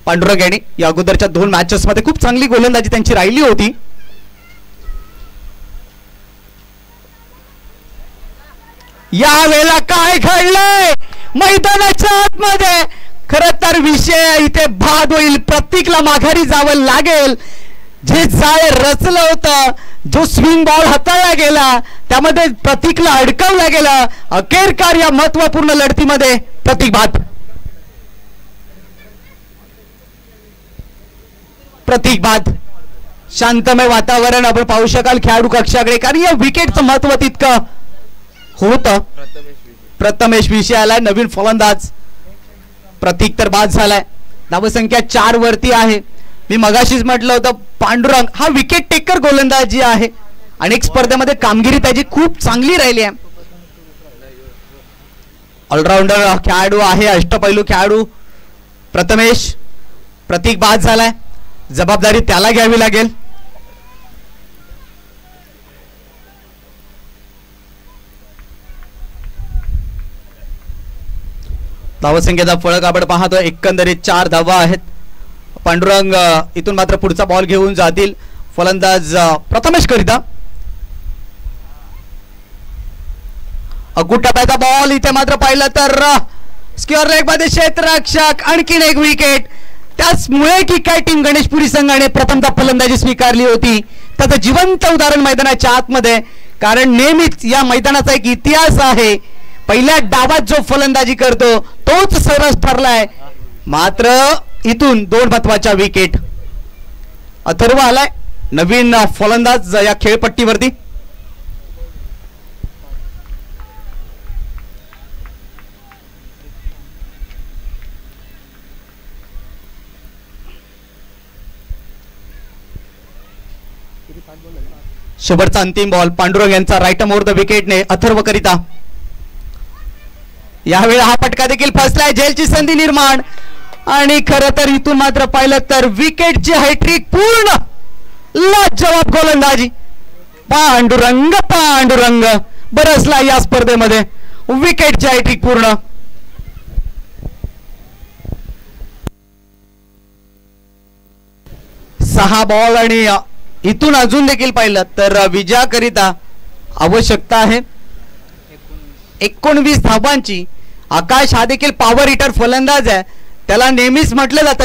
पांडुरंग यांनी या अगोदरच्या 2 मॅचेस मध्ये खूप चांगली गोलंदाजी त्यांची राहिली होती. यावेळेला काय घडलंय मैदानाच्या आतमध्ये? खरं तर विषय इथे बाद होईल. प्रतीकला माघारी जावं लागेल. जे जाळे रचलं होतं, जो स्विंग बॉल हाताळला गेला त्यामध्ये प्रतीकला अडकवलं गेलं. अखेरकार या महत्वपूर्ण लढतीमध्ये प्रतीक बाद. प्रतीक बाद. शांतमय वातावरण आपण पाहू शकाल खेळाडू कक्षाकडे, कारण या विकेटचं महत्व तितकं होतं. प्रथमेश विषय आलाय, नवीन फलंदाज. प्रतीक तर बाद झालाय. धावसंख्या 4 वरती आहे. मी मगाशीच म्हटलं होतं पांडुरंग हा विकेट टेकर गोलंदाजी आहे. अनेक स्पर्धेमध्ये कामगिरी त्याची खूप चांगली राहिली आहे. ऑलराऊंडर खेळाडू आहे, अष्टपैलू खेळाडू प्रथमेश. प्रतीक बाद झालाय, जबाबदारी त्याला घ्यावी लागेल. धावसंख्येचा फळक आपण पाहतो. एकंदरीत 4 धावा आहेत. पांडुरंग इथून मात्र पुढचा बॉल घेऊन जातील. फलंदाज प्रथमेश करिता. अगुटाप्याचा बॉल इथे मात्र पाहिलं तर स्क्वेअर लेग मध्ये क्षेत्ररक्षक. आणखीन एक विकेट. त्याचमुळे की काय टीम गणेशपुरी संघाने प्रथमतः फलंदाजी स्वीकारली होती त्याचं जिवंत उदाहरण मैदानाच्या आतमध्ये. कारण नेहमीच या मैदानाचा एक इतिहास आहे, पहिल्या डावात जो फलंदाजी करतो तोच सरस ठरलाय. मात्र इथून 2 महत्वाच्या विकेट. अथर्व आलाय, नवीन फलंदाज या खेळपट्टीवरती. शेवटचा अंतिम बॉल पांडुरंग यांचा राईट ओव्हर द विकेटने अथर्व करिता. यावेळी हा फटका देखील फसलाय. झेलची संधी निर्माण. आणि खरं तर इथून मात्र पाहिलं तर विकेटची हॅट्रिक पूर्ण. लाजवाब गोलंदाजी. पांडुरंग पांडुरंग बरसला या स्पर्धेमध्ये. विकेटची हॅट्रिक पूर्ण. सहा बॉल आणि इथून अजून देखील पाहिलं तर विजयाकरिता आवश्यकता आहे 19 धावांची. आकाश हा देखील पॉवर हिटर फलंदाज आहे. त्याला नेहमीच म्हटलं जातं